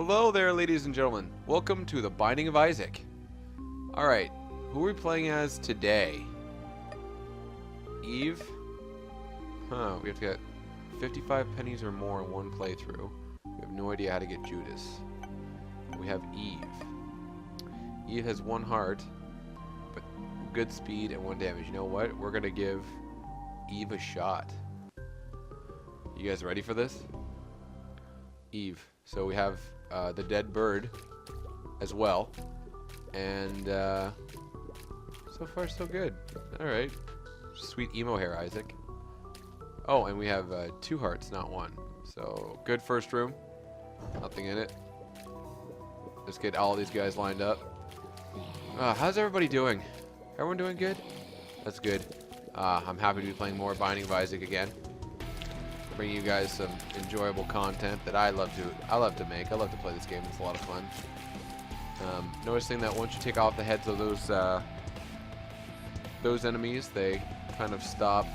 Hello there, ladies and gentlemen. Welcome to the Binding of Isaac. Alright, who are we playing as today? Eve? Huh, we have to get 55 pennies or more in one playthrough. We have no idea how to get Judas. We have Eve. Eve has 1 heart, but good speed and 1 damage. You know what? We're gonna give Eve a shot. You guys ready for this? Eve. So we have the dead bird as well. And so far so good. Alright. Sweet emo hair, Isaac. Oh, and we have 2 hearts, not 1. So good first room. Nothing in it. Let's get all these guys lined up. How's everybody doing? Everyone doing good? That's good. I'm happy to be playing more Binding of Isaac again. Bringing you guys some enjoyable content that I love to make. I love to play this game. It's a lot of fun. Noticing that once you take off the heads of those enemies, they kind of stop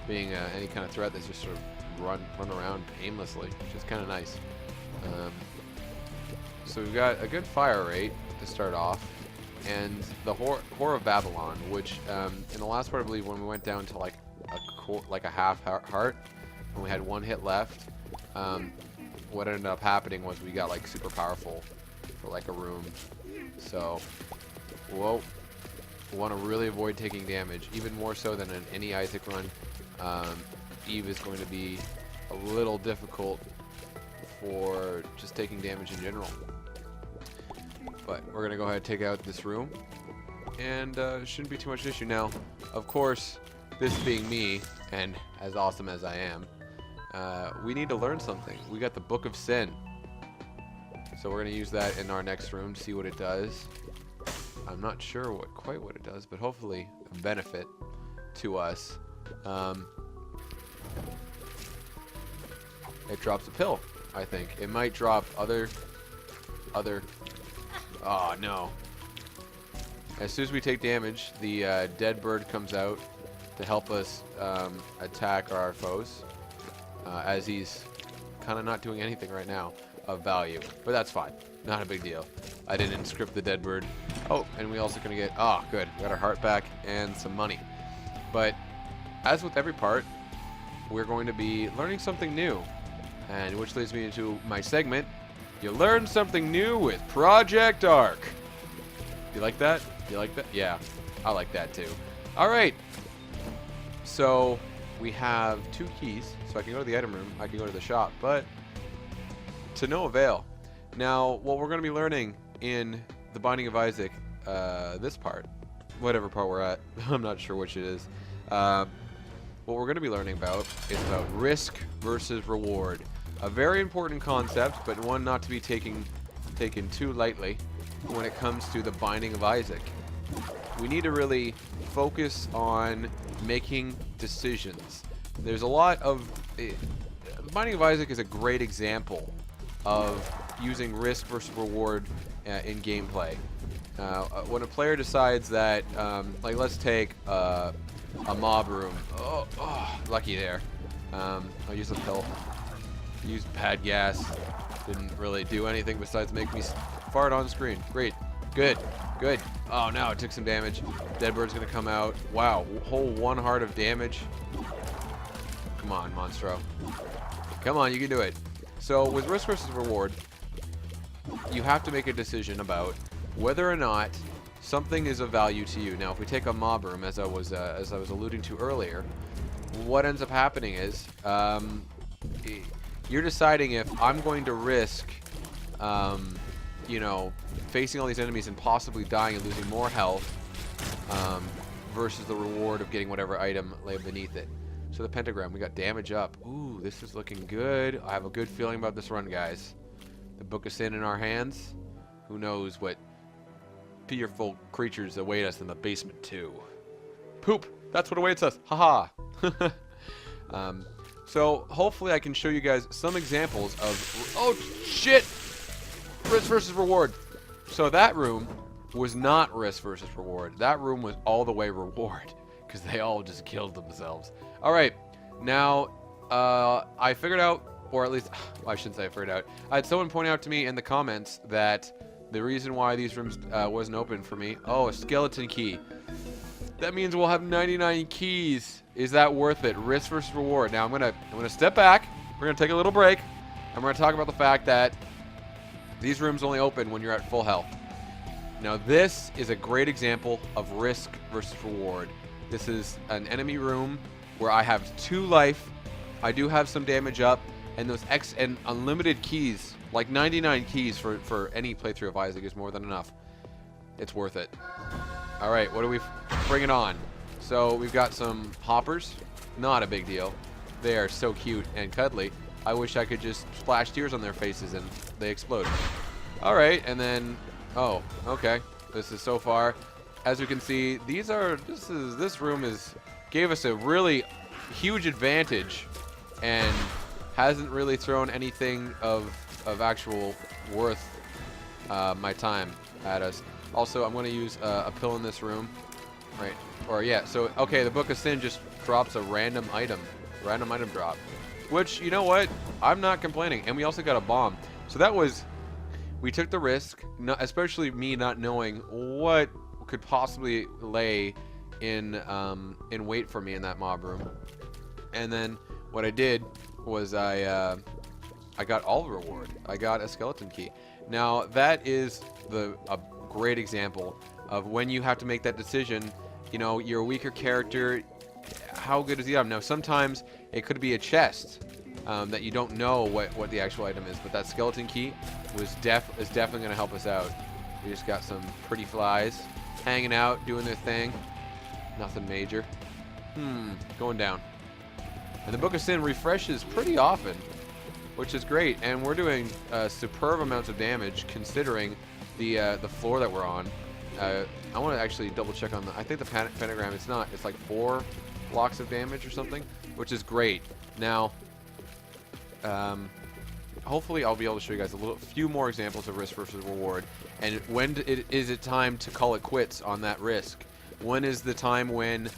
being any kind of threat. They just sort of run around aimlessly, which is kind of nice. So we've got a good fire rate to start off, and the Whore of Babylon, which in the last part I believe when we went down to like a half heart. And we had 1 hit left. What ended up happening was we got like super powerful for like a room. So, whoa, we want to really avoid taking damage, even more so than in any Isaac run. Eve is going to be a little difficult for just taking damage in general. But we're gonna go ahead and take out this room, and it shouldn't be too much an issue. Now, of course, this being me, and as awesome as I am, we need to learn something. We got the Book of Sin. So we're going to use that in our next room to see what it does. I'm not sure quite what it does, but hopefully a benefit to us. It drops a pill, I think. It might drop other... Oh, no. As soon as we take damage, the dead bird comes out to help us attack our foes. As he's kind of not doing anything right now of value. But that's fine. Not a big deal. I didn't script the dead bird. Oh, and we also gonna get... Oh, good. We got our heart back and some money. But as with every part, we're going to be learning something new. And which leads me into my segment. You learn something new with Project Arc. You like that? You like that? Yeah, I like that too. Alright. So... we have 2 keys, so I can go to the item room, I can go to the shop, but to no avail. Now, what we're going to be learning in the Binding of Isaac, this part, whatever part we're at, I'm not sure which it is, what we're going to be learning about is about risk versus reward. A very important concept, but one not to be taken too lightly when it comes to the Binding of Isaac. We need to really focus on making decisions. There's a lot of... Binding of Isaac is a great example of using risk versus reward in gameplay. When a player decides that, like let's take a mob room. Oh, lucky there. I'll use a pill. Used bad gas. Didn't really do anything besides make me fart on screen. Great. Good. Good. Oh, no, it took some damage. Dead bird's gonna come out. Wow, whole 1 heart of damage. Come on, Monstro. Come on, you can do it. So, with risk versus reward, you have to make a decision about whether or not something is of value to you. Now, if we take a mob room, as I was alluding to earlier, what ends up happening is you're deciding if I'm going to risk, you know, facing all these enemies and possibly dying and losing more health versus the reward of getting whatever item lay beneath it. So the pentagram, we got damage up. Ooh, this is looking good. I have a good feeling about this run, guys. The Book of Sin in our hands. Who knows what fearful creatures await us in the basement too. Poop! That's what awaits us! Haha! So hopefully I can show you guys some examples of... Oh, shit! Risk versus reward. So that room was not risk versus reward. That room was all the way reward because they all just killed themselves. All right, now I figured out or at least, I shouldn't say I figured out. I had someone point out to me in the comments that the reason why these rooms wasn't open for me. Oh, a skeleton key. That means we'll have 99 keys. Is that worth it? Risk versus reward. Now I'm gonna step back. We're gonna take a little break, and we're gonna talk about the fact that these rooms only open when you're at full health. Now this is a great example of risk versus reward. This is an enemy room where I have 2 life. I do have some damage up, and those and unlimited keys, like 99 keys for any playthrough of Isaac is more than enough. It's worth it. All right, what do we bring it on? So we've got some hoppers. Not a big deal. They are so cute and cuddly. I wish I could just splash tears on their faces and they explode. All right, and then, oh, okay. This is so far. As you can see, this room gave us a really huge advantage and hasn't really thrown anything of actual worth my time at us. Also, I'm going to use a pill in this room, right? Or yeah, so okay, the Book of Sin just drops a random item drop, which, you know what? I'm not complaining. And we also got a bomb. So that was, we took the risk, especially me not knowing what could possibly lay in wait for me in that mob room. And then what I did was I got all the reward. I got a skeleton key. Now that is a great example of when you have to make that decision. You know, you're a weaker character. How good is the item? Now sometimes it could be a chest that you don't know what the actual item is, but that skeleton key is definitely going to help us out. We just got some pretty flies hanging out, doing their thing. Nothing major. Going down. And the Book of Sin refreshes pretty often, which is great. And we're doing superb amounts of damage considering the floor that we're on. I want to actually double check on I think the pentagram, it's like 4 blocks of damage or something, which is great. Now, hopefully I'll be able to show you guys a few more examples of risk versus reward. And when is it time to call it quits on that risk? When is the time when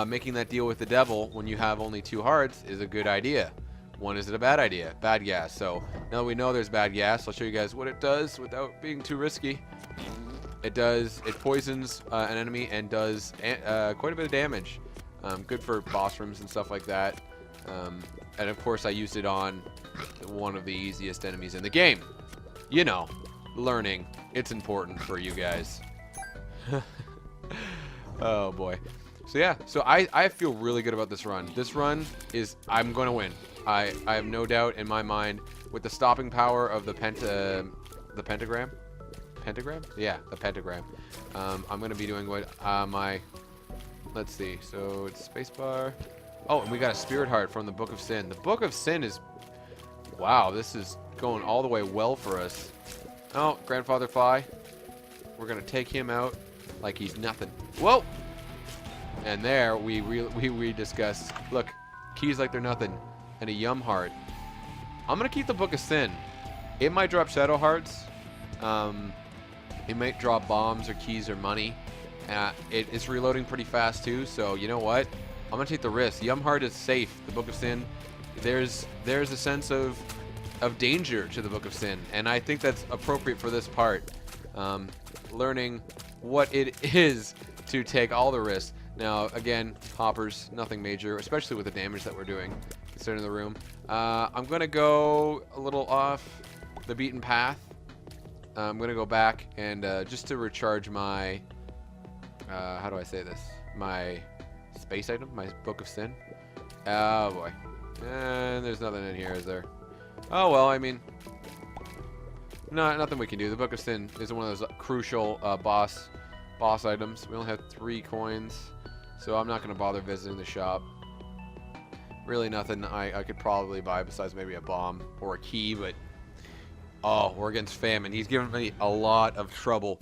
making that deal with the devil when you have only 2 hearts is a good idea? When is it a bad idea? Bad gas. So now that we know there's bad gas, I'll show you guys what it does without being too risky. It poisons an enemy and does quite a bit of damage. Good for boss rooms and stuff like that. And of course I used it on one of the easiest enemies in the game. You know, learning. It's important for you guys. Oh boy. So yeah, so I feel really good about this run. This run is, I'm going to win. I have no doubt in my mind with the stopping power of the pentagram. Pentagram? Yeah, the pentagram. I'm going to be doing what let's see. So it's spacebar. Oh, and we got a spirit heart from the Book of Sin. The Book of Sin is, wow, this is going all the way well for us. Oh, Grandfather Fly. We're going to take him out like he's nothing. Whoa! And there we discussed, look, keys like they're nothing, and a Yum heart. I'm gonna keep the Book of Sin. It might drop Shadow Hearts. It might drop bombs or keys or money. It's reloading pretty fast too. So you know what? I'm gonna take the risk. Yum heart is safe. The Book of Sin, there's a sense of danger to the Book of Sin, and I think that's appropriate for this part. Learning what it is to take all the risks. Now, again, hoppers, nothing major, especially with the damage that we're doing, considering the room. I'm going to go a little off the beaten path. I'm going to go back and just to recharge my, how do I say this? My space item, my Book of Sin. Oh, boy. And there's nothing in here, is there? Oh, well, I mean, nothing we can do. The Book of Sin is one of those crucial boss items. We only have 3 coins. So I'm not going to bother visiting the shop. Really nothing I could probably buy besides maybe a bomb or a key, but oh, we're against Famine. He's given me a lot of trouble,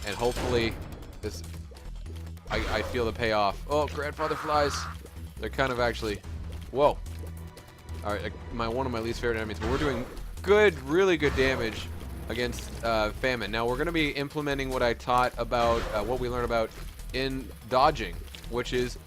and hopefully this I feel the payoff. Oh, Grandfather Flies. They're kind of actually, whoa. All right, one of my least favorite enemies, but we're doing good, really good damage against Famine. Now we're going to be implementing what I taught about, what we learned about in dodging, which is,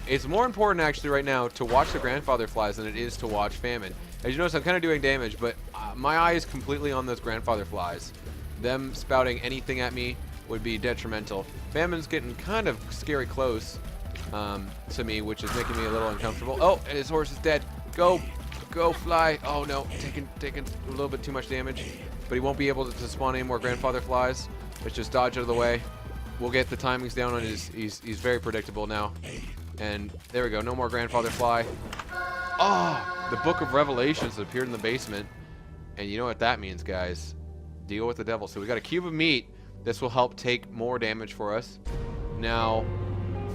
it's more important actually right now to watch the Grandfather Flies than it is to watch Famine. As you notice, I'm kind of doing damage, but my eye is completely on those grandfather flies. Them spouting anything at me would be detrimental. Famine's getting kind of scary close to me, which is making me a little uncomfortable. Oh, and his horse is dead. Go, go, fly. Oh no, taking a little bit too much damage, but he won't be able to spawn any more grandfather flies. Let's just dodge out of the way. We'll get the timings down on his. He's very predictable now. And there we go. No more grandfather fly. Oh, the Book of Revelations appeared in the basement, and you know what that means, guys. Deal with the devil. So we got a cube of meat. This will help take more damage for us. Now,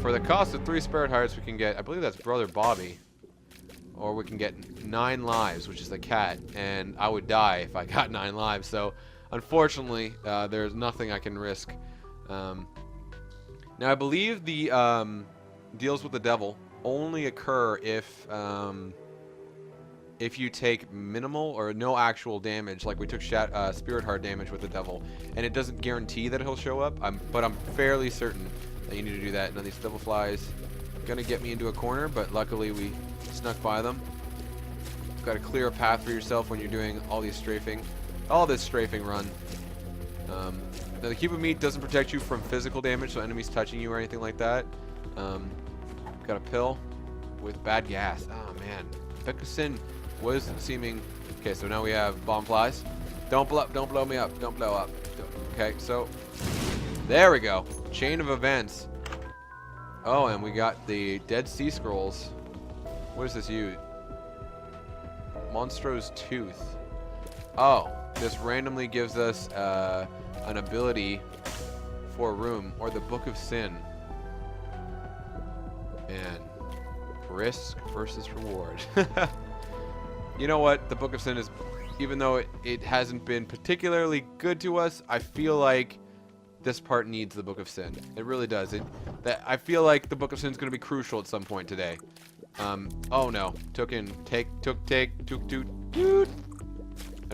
for the cost of 3 spirit hearts, we can get, I believe that's Brother Bobby. Or we can get 9 lives, which is the cat. And I would die if I got 9 lives. So, unfortunately, there's nothing I can risk. Now, I believe the deals with the devil only occur if you take minimal or no actual damage, like we took spirit heart damage with the devil, and it doesn't guarantee that he'll show up. But I'm fairly certain that you need to do that. Now these devil flies gonna get me into a corner, but luckily we snuck by them. Got to clear a path for yourself when you're doing all this strafing run. Now the cube of meat doesn't protect you from physical damage, so enemies touching you or anything like that. Got a pill with bad gas. Oh man, Sin was seeming. Okay, so now we have bomb flies. Don't blow me up. Don't blow up. Okay, so there we go. Chain of events. Oh, and we got the Dead Sea Scrolls. What does this use? Monstro's Tooth. Oh, this randomly gives us an ability for a room, or the Book of Sin. And risk versus reward. You know what? The Book of Sin is, even though it hasn't been particularly good to us, I feel like this part needs the Book of Sin. It really does. I feel like the Book of Sin is going to be crucial at some point today. Oh no. Took. I'm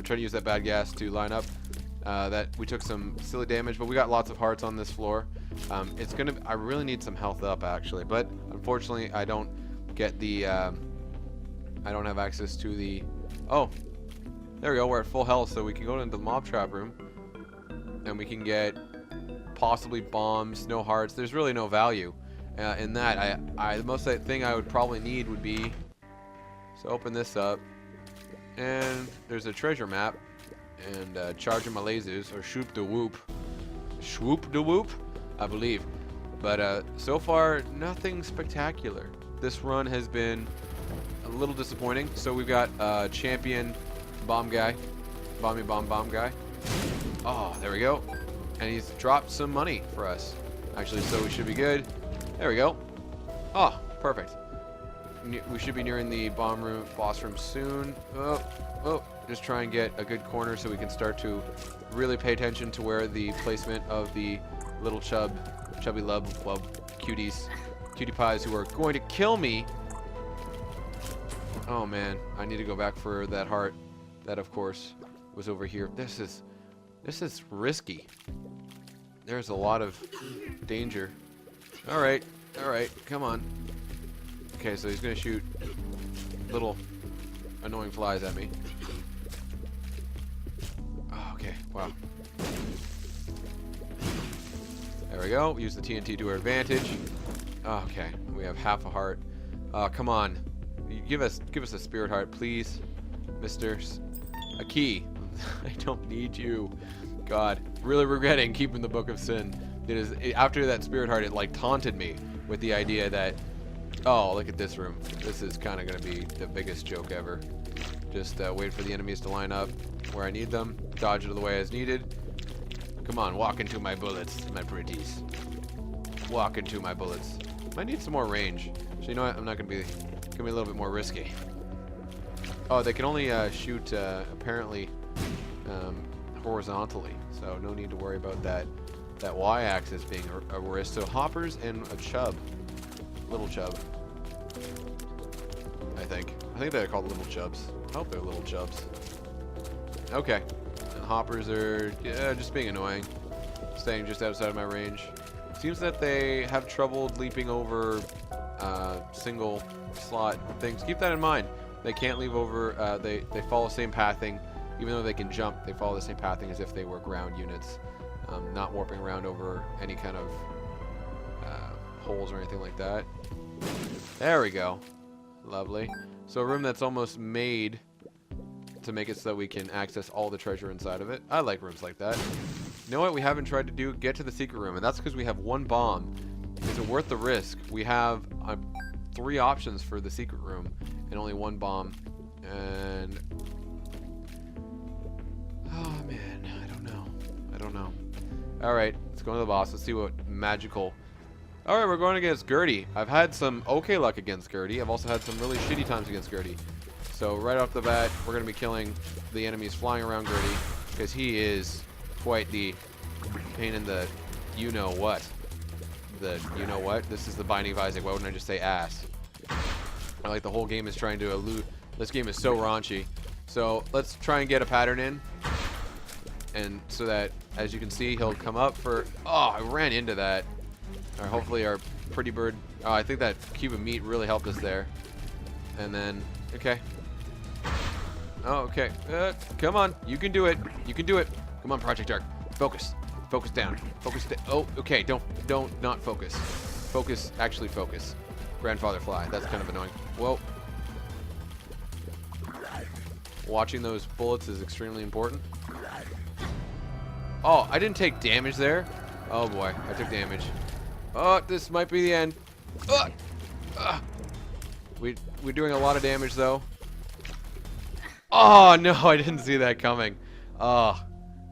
trying to use that bad gas to line up. That we took some silly damage, but we got lots of hearts on this floor. I really need some health up actually, but unfortunately I don't get the, I don't have access to the, oh, there we go, we're at full health, so we can go into the mob trap room, and we can get possibly bombs, no hearts. There's really no value in that. The most thing I would probably need would be, so open this up, and there's a treasure map, and charging my lasers, or shoop de whoop, I believe. But so far, nothing spectacular. This run has been a little disappointing. So we've got champion bomb guy, bomb guy. Oh, there we go. And he's dropped some money for us, actually, so we should be good. There we go. Oh, perfect. We should be nearing the boss room soon. Oh, just try and get a good corner so we can start to really pay attention to where the placement of the little chubby love cutie pies who are going to kill me. Oh man, I need to go back for that heart. That of course was over here. This is risky. There's a lot of danger. All right, come on. Okay, so he's gonna shoot little annoying flies at me. Oh, okay, wow. There we go. Use the TNT to our advantage. Okay, we have half a heart. Come on, give us a spirit heart, please, Mister. A key. I don't need you. God, really regretting keeping the Book of Sin. After that spirit heart, it like taunted me with the idea that, oh, look at this room. This is kind of going to be the biggest joke ever. Just wait for the enemies to line up where I need them. Dodge out of the way as needed. Come on, walk into my bullets, my pretties. Walk into my bullets. Might need some more range. So you know what? I'm not going to be... Gonna be a little bit more risky. Oh, they can only shoot, apparently, horizontally. So no need to worry about that y-axis being a risk. So hoppers and a chub. Little chub. I think they're called little chubs. I hope they're little chubs. Okay. And hoppers are just being annoying. Staying just outside of my range. Seems that they have trouble leaping over single slot things. Keep that in mind. They can't leave over. They follow the same pathing. Even though they can jump, they follow the same pathing as if they were ground units. Not warping around over any kind of holes or anything like that. There we go. Lovely. So a room that's almost made to make it so that we can access all the treasure inside of it. I like rooms like that. You know what we haven't tried to do? Get to the secret room. And that's because we have one bomb. Is it worth the risk? We have 3 options for the secret room and only 1 bomb. And... oh, man. I don't know. I don't know. Alright, let's go to the boss. Let's see what magical... Alright, we're going against Gertie. I've had some okay luck against Gertie. I've also had some really shitty times against Gertie. So right off the bat, we're going to be killing the enemies flying around Gertie. Because he is quite the pain in the you-know-what. The you-know-what? This is the Binding of Isaac. Why wouldn't I just say ass? I like the whole game is trying to elude. This game is so raunchy. So let's try and get a pattern in. And so that, as you can see, he'll come up for... oh, I ran into that. Or hopefully our pretty bird... oh, I think that cube of meat really helped us there. And then... okay. Oh, okay. Come on. You can do it. You can do it. Come on, Project Dark. Focus. Focus down. Focus down. Oh, okay. Don't not focus. Focus. Actually focus. Grandfather fly. That's kind of annoying. Whoa. Watching those bullets is extremely important. Oh, I didn't take damage there. Oh, boy. I took damage. Oh, this might be the end. We're doing a lot of damage, though. Oh, no, I didn't see that coming. Oh,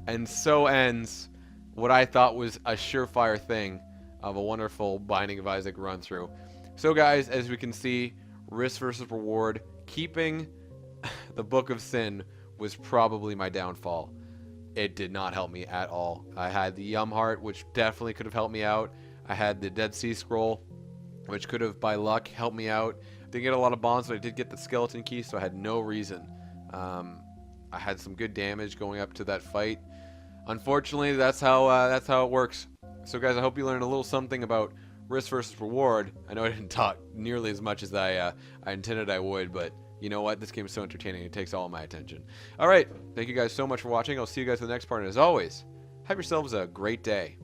and so ends what I thought was a surefire thing of a wonderful Binding of Isaac run-through. So, guys, as we can see, risk versus reward. Keeping the Book of Sin was probably my downfall. It did not help me at all. I had the Yum Heart, which definitely could have helped me out. I had the Dead Sea Scroll, which could have, by luck, helped me out. Didn't get a lot of bombs, but I did get the skeleton key, so I had no reason. I had some good damage going up to that fight. Unfortunately, that's how it works. So, guys, I hope you learned a little something about risk versus reward. I know I didn't talk nearly as much as I intended I would, but you know what? This game is so entertaining. It takes all my attention. All right. Thank you guys so much for watching. I'll see you guys in the next part. And as always, have yourselves a great day.